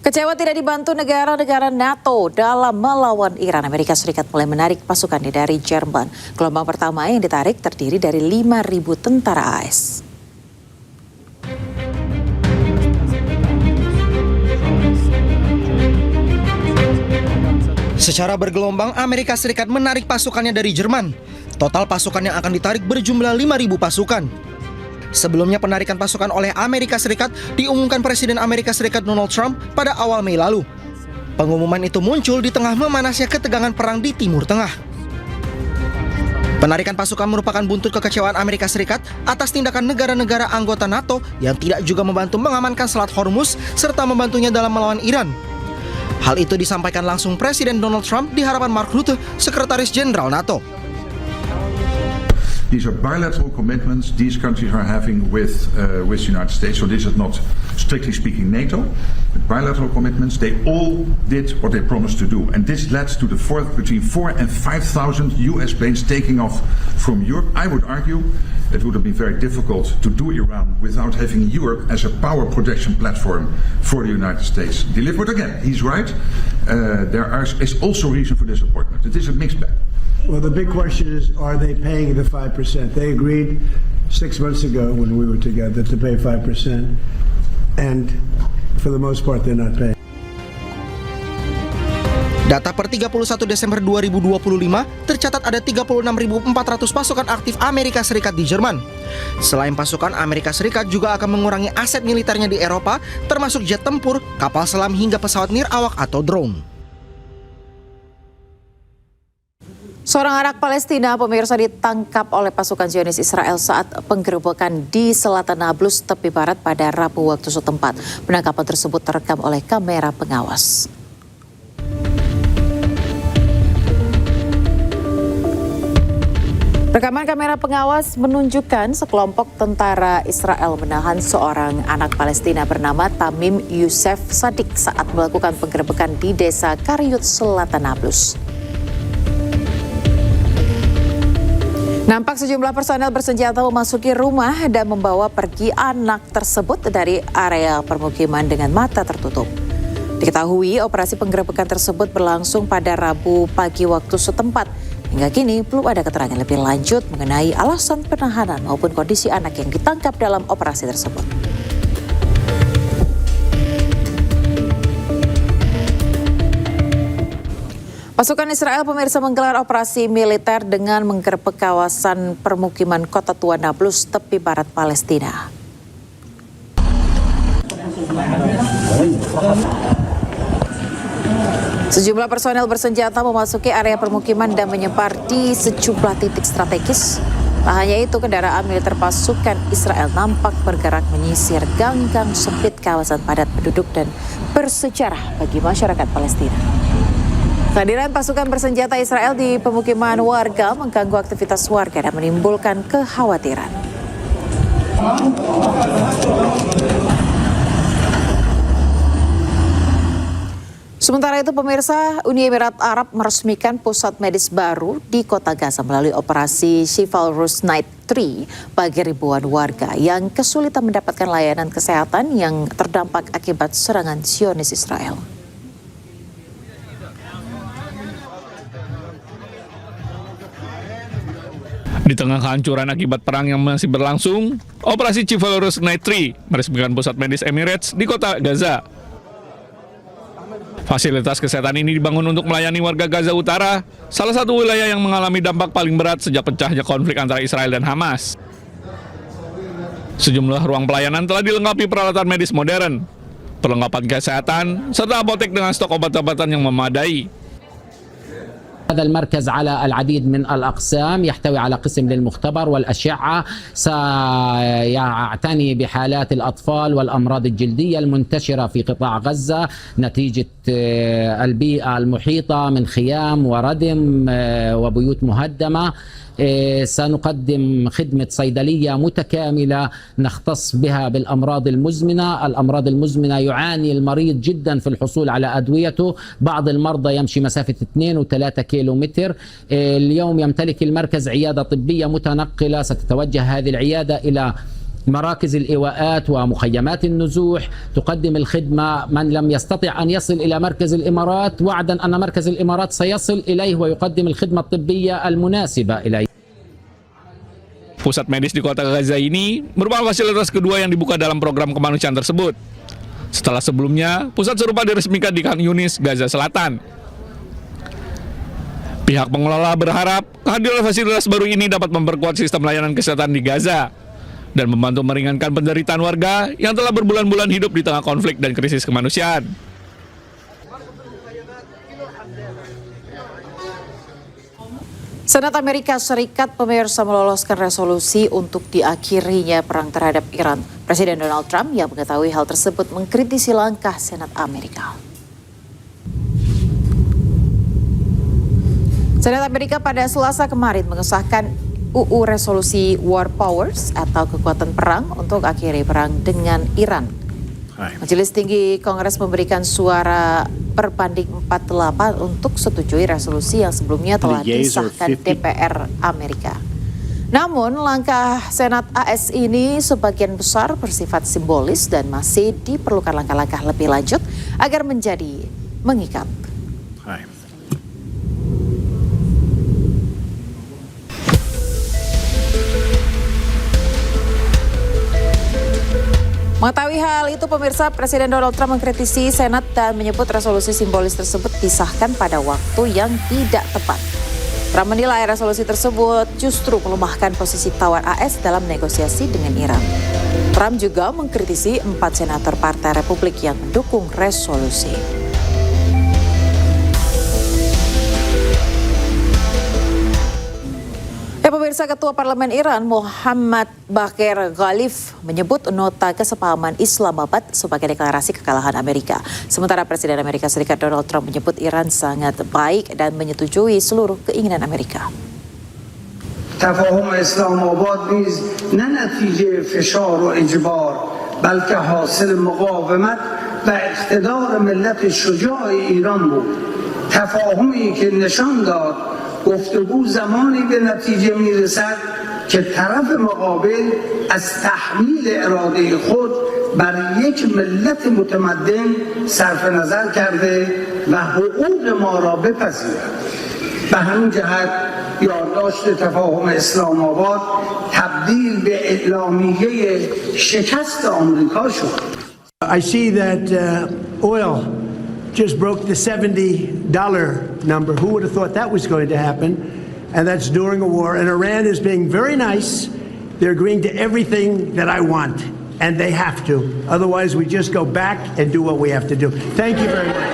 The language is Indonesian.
Kecewa tidak dibantu negara-negara NATO dalam melawan Iran, Amerika Serikat mulai menarik pasukannya dari Jerman. Gelombang pertama yang ditarik terdiri dari 5.000 tentara AS. Secara bergelombang, Amerika Serikat menarik pasukannya dari Jerman. Total pasukan yang akan ditarik berjumlah 5.000 pasukan. Sebelumnya penarikan pasukan oleh Amerika Serikat diumumkan Presiden Amerika Serikat Donald Trump pada awal Mei lalu. Pengumuman itu muncul di tengah memanasnya ketegangan perang di Timur Tengah. Penarikan pasukan merupakan buntut kekecewaan Amerika Serikat atas tindakan negara-negara anggota NATO yang tidak juga membantu mengamankan Selat Hormuz serta membantunya dalam melawan Iran. Hal itu disampaikan langsung Presiden Donald Trump di hadapan Mark Rutte, Sekretaris Jenderal NATO. These are bilateral commitments these countries are having with the United States. So this is not, strictly speaking, NATO. But bilateral commitments, they all did what they promised to do. And this led to between 4,000 and 5,000 US planes taking off from Europe. I would argue it would have been very difficult to do Iran without having Europe as a power projection platform for the United States. Delivered again, he's right. There is also reason for disappointment. It is a mixed bag. Well, the big question is, are they paying the 5%? They agreed 6 months ago when we were together to pay 5%, and for the most part, they're not paying. Data per 31 Desember 2025 tercatat ada 36.400 pasukan aktif Amerika Serikat di Jerman. Selain pasukan, Amerika Serikat juga akan mengurangi aset militernya di Eropa, termasuk jet tempur, kapal selam hingga pesawat nirawak atau drone. Seorang anak Palestina, pemirsa, ditangkap oleh pasukan Zionis Israel saat penggerebekan di selatan Nablus, tepi barat pada Rabu waktu setempat. Penangkapan tersebut terekam oleh kamera pengawas. Rekaman kamera pengawas menunjukkan sekelompok tentara Israel menahan seorang anak Palestina bernama Tamim Yusef Sadik saat melakukan penggerebekan di desa Karyut, selatan Nablus. Nampak sejumlah personel bersenjata memasuki rumah dan membawa pergi anak tersebut dari area permukiman dengan mata tertutup. Diketahui operasi penggerebekan tersebut berlangsung pada Rabu pagi waktu setempat. Hingga kini belum ada keterangan lebih lanjut mengenai alasan penahanan maupun kondisi anak yang ditangkap dalam operasi tersebut. Pasukan Israel, pemirsa, menggelar operasi militer dengan menggerebek kawasan permukiman Kota Tua Nablus, tepi barat Palestina. Sejumlah personel bersenjata memasuki area permukiman dan menyebar di sejumlah titik strategis. Tak hanya itu, kendaraan militer pasukan Israel nampak bergerak menyisir gang-gang sempit kawasan padat penduduk dan bersejarah bagi masyarakat Palestina. Kehadiran pasukan bersenjata Israel di pemukiman warga mengganggu aktivitas warga dan menimbulkan kekhawatiran. Sementara itu, pemirsa, Uni Emirat Arab meresmikan pusat medis baru di Kota Gaza melalui operasi Chivalrous Night 3 bagi ribuan warga yang kesulitan mendapatkan layanan kesehatan yang terdampak akibat serangan Zionis Israel. Di tengah kehancuran akibat perang yang masih berlangsung, operasi Chivalrous Night 3 meresmikan pusat medis Emirates di Kota Gaza. Fasilitas kesehatan ini dibangun untuk melayani warga Gaza Utara, salah satu wilayah yang mengalami dampak paling berat sejak pecahnya konflik antara Israel dan Hamas. Sejumlah ruang pelayanan telah dilengkapi peralatan medis modern, perlengkapan kesehatan, serta apotek dengan stok obat-obatan yang memadai. هذا المركز على العديد من الأقسام، يحتوي على قسم للمختبر والأشعة، سيعتني بحالات الأطفال والأمراض الجلدية المنتشرة في قطاع غزة نتيجة البيئة المحيطة من خيام وردم وبيوت مهدمة. سنقدم خدمة صيدلية متكاملة نختص بها بالأمراض المزمنة. الأمراض المزمنة يعاني المريض جدا في الحصول على أدويته، بعض المرضى يمشي مسافة 2 و3 كيلومتر. اليوم يمتلك المركز عيادة طبية متنقلة، ستتوجه هذه العيادة إلى مراكز الإيواءات ومخيمات النزوح تقدم الخدمة من لم يستطع أن يصل إلى مركز الإمارات وعدا أن مركز الإمارات سيصل إليه ويقدم الخدمة الطبية المناسبة إليه. Pusat medis di kota Gaza ini merupakan fasilitas kedua yang dibuka dalam program kemanusiaan tersebut. Setelah sebelumnya, pusat serupa diresmikan di Khan Yunis, Gaza Selatan. Pihak pengelola berharap kehadiran fasilitas baru ini dapat memperkuat sistem layanan kesehatan di Gaza dan membantu meringankan penderitaan warga yang telah berbulan-bulan hidup di tengah konflik dan krisis kemanusiaan. Senat Amerika Serikat pemirsa meloloskan resolusi untuk diakhirinya perang terhadap Iran. Presiden Donald Trump yang mengetahui hal tersebut mengkritisi langkah Senat Amerika. Senat Amerika pada Selasa kemarin mengesahkan UU Resolusi War Powers atau kekuatan perang untuk akhiri perang dengan Iran. Majelis Tinggi Kongres memberikan suara berbanding 48 untuk setujui resolusi yang sebelumnya telah disahkan DPR Amerika. Namun langkah Senat AS ini sebagian besar bersifat simbolis dan masih diperlukan langkah-langkah lebih lanjut agar menjadi mengikat. Mengetahui hal itu, pemirsa, Presiden Donald Trump mengkritisi Senat dan menyebut resolusi simbolis tersebut disahkan pada waktu yang tidak tepat. Trump menilai resolusi tersebut justru melemahkan posisi tawar AS dalam negosiasi dengan Iran. Trump juga mengkritisi 4 senator Partai Republik yang mendukung resolusi. Pemirsa, Ketua Parlemen Iran Muhammad Baqir Ghalib menyebut nota kesepahaman Islamabad sebagai deklarasi kekalahan Amerika. Sementara Presiden Amerika Serikat Donald Trump menyebut Iran sangat baik dan menyetujui seluruh keinginan Amerika. تفاهم اسلام آباد نیز نه نتیجه فشار و اجبار بلکه حاصل مقاومت و اقتدار ملت شجاع ایران بود. تفاهمی که نشان داد گفتگو زمانی به نتیجه میرسد که طرف مقابل از تحمیل اراده خود بر یک ملت متمدن صرف نظر کرده و حقوق ما را بپذیرد. به همین جهت یادداشت تفاهم اسلام آباد تبدیل به اعلامیه شکست آمریکا شد. I see that oil just broke the $70 number. Who would have thought that was going to happen? And that's during a war. And Iran is being very nice. They're agreeing to everything that I want. And they have to. Otherwise, we just go back and do what we have to do. Thank you very much.